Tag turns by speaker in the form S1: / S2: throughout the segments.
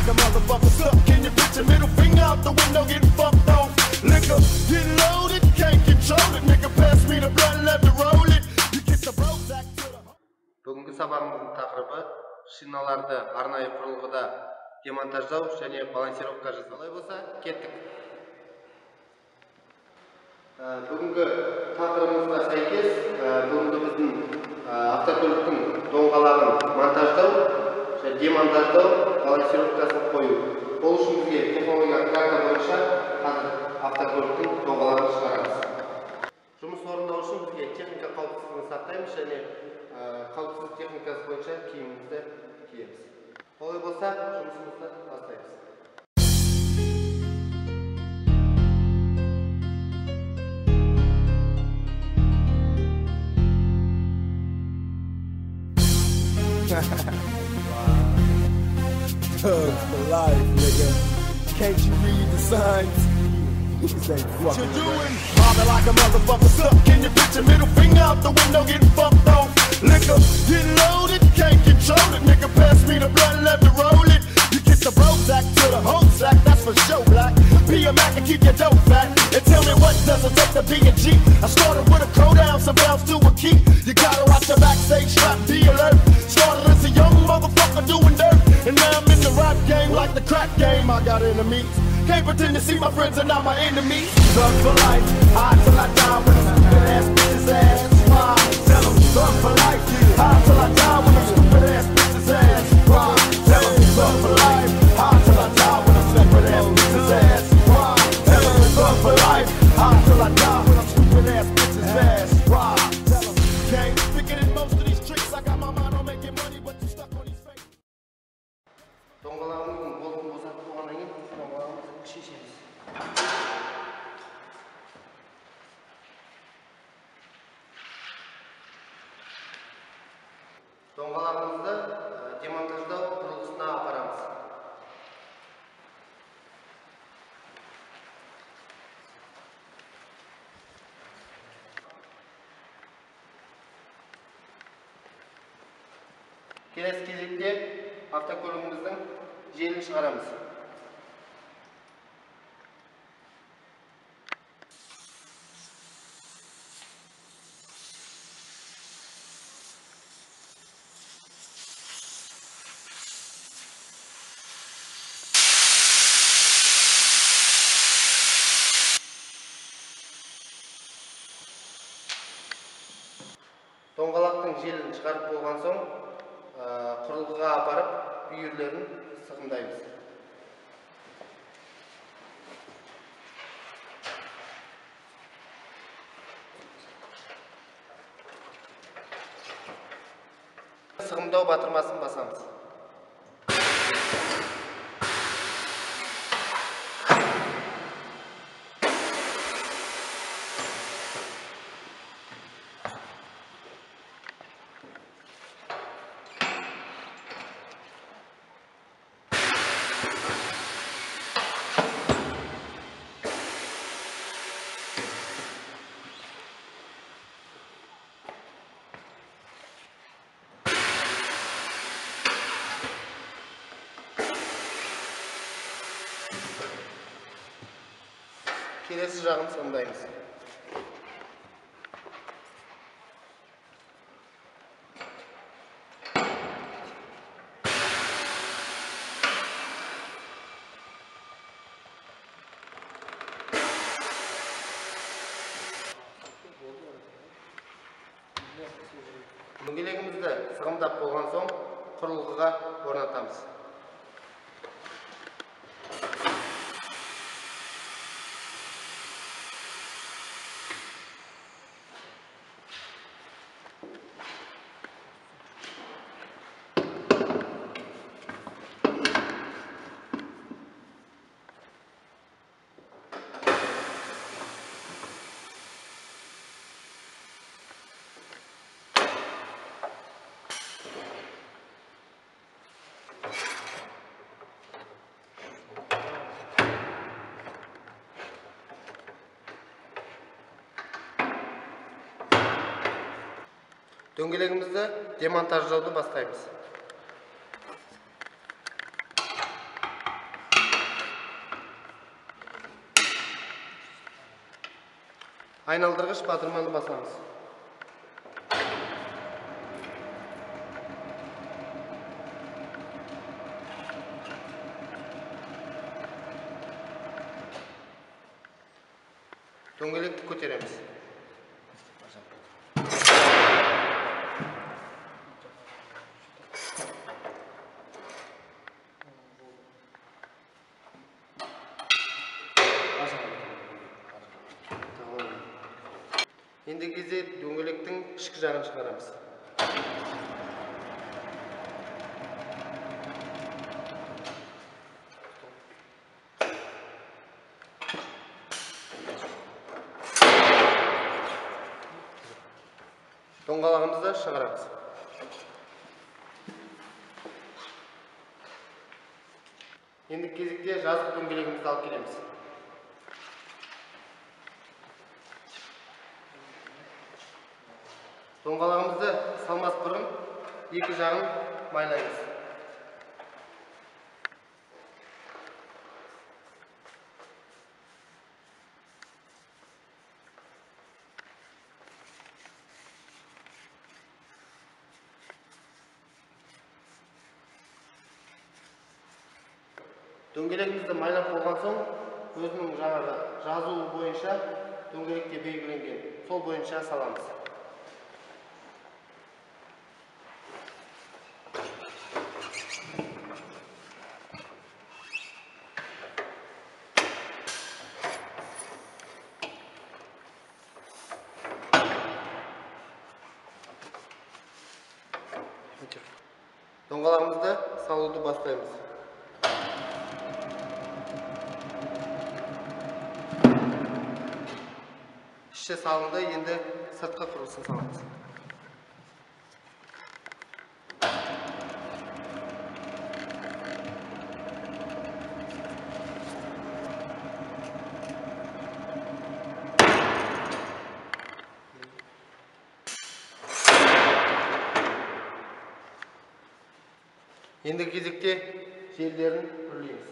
S1: like a motherfucker stuck. Can you picture middle finger out the window getting fucked off? Liquor, get loaded, can't control it. Nigga, pass me the blunt, let me roll it. You get the Prozac to the...
S2: Бүгінгі сабағымыздың тақырыбы шиналарды арнайы құрылғыда демонтаждау және балансировка жасау. Олай болса, кеттік. Бүгінгі тақырыбымызға сәйкес, бүгінгі біздің автокөліктің доңғалағын монтаждау және демонтаждау балансировкасын қою. Бұл үшін бізге технологиялық карта бойынша қазір автокөліктің доңғалағын шығарамыз. Жұмыс орындау үшін бізге техника қауіпсіздігін сақтаймыз және қауіпсіздік техникасы бойынша киімімізді киеміз. Олай болса, жұмысымызды бастаймыз.
S1: Thug for life, nigga. Can't you read the signs? This ain't fucking what you're doing. Bobbing like a motherfucker stuck. Can you picture middle finger out the window getting fucked off? Liquor, get loaded, can't control it. Nigga, pass me the blunt, let me roll it. You get the Prozac to the whole sack, that's for sure, black. Be a Mac and keep your dope fat. And tell me what does it take to be a G? I started with a crow down, some bounce to a key. You gotta watch your backstage strap, be alert. Started as a young motherfucker doing dirt. And now I'm in the rap game like the crack game. I got enemies. Can't pretend to see my friends and not my enemies. Thug for life, high till I die with a stupid ass bitch's ass. Why? Tell them, thug for life, high till I die with a stupid ass bitch's ass. Why? Tell them, thug for life, high till I die with a stupid ass bitch's ass. Why? Tell them, thug for life, high till I die with a stupid ass bitch's ass. Why? Tell them, can't figure in most of these tricks. I got my mind on making money, but you stuck on these fakes.
S2: Доңғалағымыздың болтын босатып болғаннан кейін доңғалағымызды шешеміз. Доңғалағымызды демонтаждау құрылғысына апарамыз. Келесі кезекте автокөлігіміздің желін шығарамыз. Доңғалақтың желін шығарып болған соң, құрылғыға апарып, бүйірлерін сығымдаймыз. Сығымдау батырмасын басамыз. Келесі жағын сығымдаймыз. Дөңгелегімізді сығымдап болған соң құрылғыға орнатамыз. Дөңгелегімізді демонтаждауды бастаймыз. Айналдырғыш батырманы басамыз. Дөңгелекті көтереміз. Ендігі кезде дөңгелектің ішкі жағын шығарамыз. Доңғалағымызды шығарамыз. Ендігі кезекте жазық дөңгелегімізді алып келеміз. Доңғалағымызды салмас бұрын екі жағын майлаймыз. Дөңгелегімізді майлап болған соң, өзінің жаңағы жазуы бойынша дөңгелекте белгіленген, сол бойынша саламыз. Доңғалағымызды салуды бастаймыз. Іші салынды, енді сыртқы құрылысын саламыз. Ендігі кезекте желдерін үрлейміз.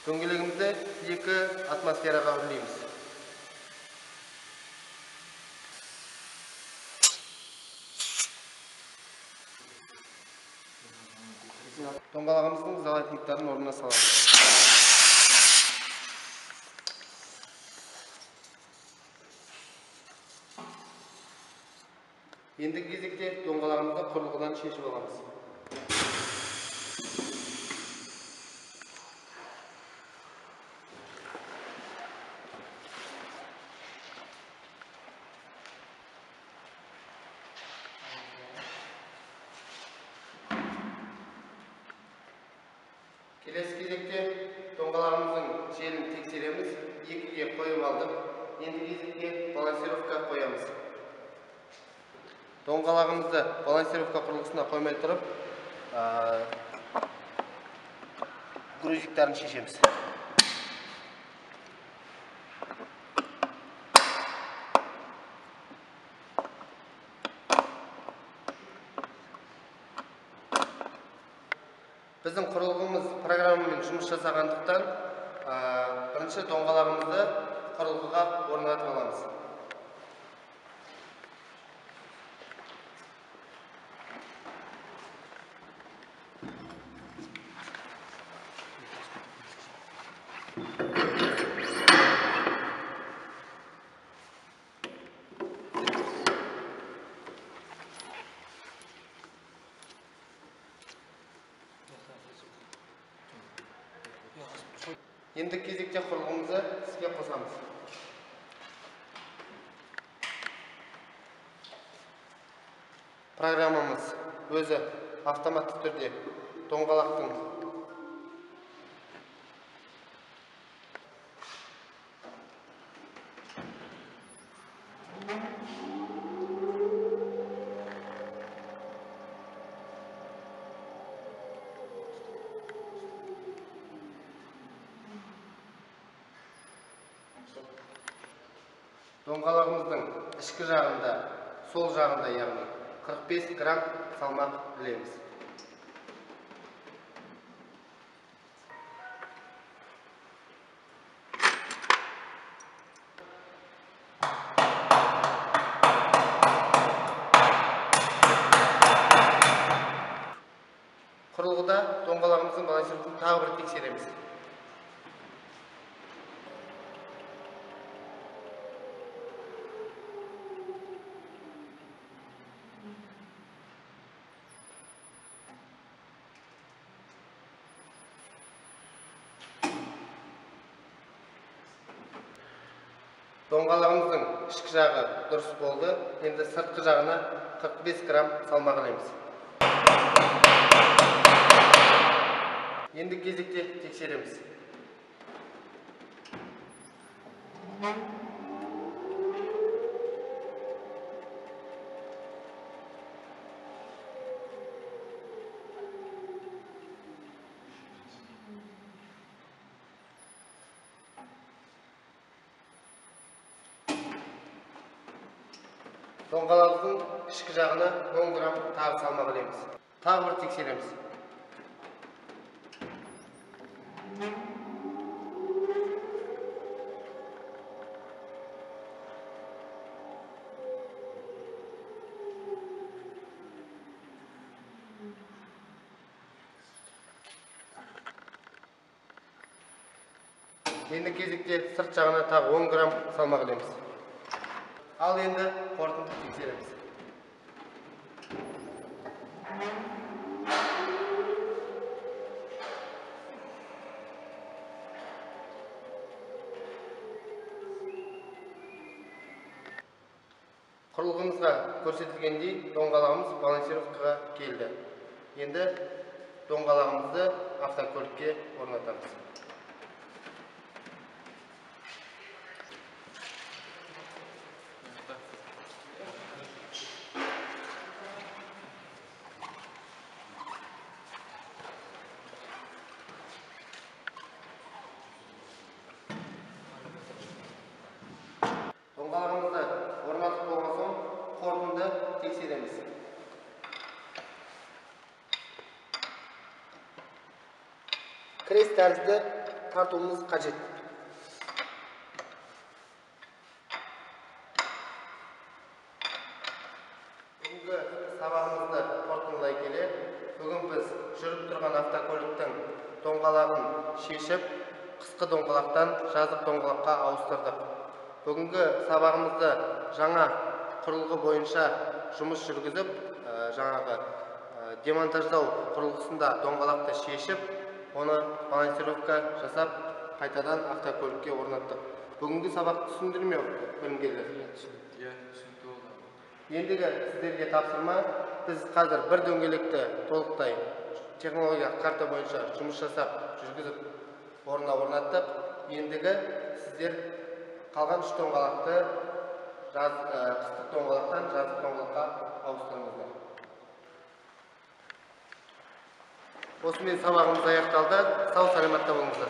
S2: Дөңгелегімізді 2 атмосфераға үрлейміз. Доңғалағымыздың золотниктарын орнына саламыз. Ендігі кезекте доңғалағымызды құрылғыдан шешіп аламыз. Келесі кезекте доңғалағымыздың желін тексереміз. 2-ге қойып алдық. Енді кезекте балансировка қоямыз. Доңғалағымызды балансировка құрылғысына қоймай тұрып, грузиктарын шешеміз. Біздің құрылғымыз программамен жұмыс жасағандықтан, бірінші доңғалағымызды құрылғыға орнатып аламыз. Ендігі кезекте құрылғымызды іске қосамыз. Программамыз өзі автоматты түрде доңғалақтың доңғалағымыздың ішкі жағында, сол жағында, яғни 45 грамм салмақ білеміз. Доңғалағымыздың ішкі жағы дұрыс болды. Енді сыртқы жағына 45 грамм салмақ ілеміз. Енді кезекте тексереміз. Доңғалағымыздың ішкі жағына 10 грамм тағы салмақ ілеміз. Тағы бір тексереміз. Енді кезекте сырт жағына тағы 10 грамм салмақ ілеміз. Ал енді қорытынды тексереміз. Құрылғымызға көрсетілгендей доңғалағымыз балансировкаға келді. Енді доңғалағымызды автокөлікке орнатамыз. Доңғалағымызды орнатып болған соң қорытынды тексереміз. Крест тәрізді тартуымыз қажет. Бүгінгі сабағымызды қорытындылай келе, бүгін біз жүріп тұрған автокөліктің доңғалағын шешіп, қысқы доңғалақтан жазық доңғалаққа ауыстырдық. Бүгінгі сабағымызды жаңа құрылғы бойынша жұмыс жүргізіп, жаңағы демонтаждау құрылғысында доңғалақты шешіп, оны балансировка жасап, қайтадан автокөлікке орнаттық. Бүгінгі сабақ түсіндірме ме білімгерлер?
S3: Түсінікті болды.
S2: Ендігі сіздерге тапсырма, біз қазір бір дөңгелекті толықтай технологиялық карта бойынша жұмыс жасап, жүргізіп орнына орнаттық. Ендігі сіздер қалған 3 доңғалақты қыстық доңғалақтан жазық доңғалаққа ауыстырыңыздар. Осымен сабағымыз аяқталды. Сау саламатта болыңыздар.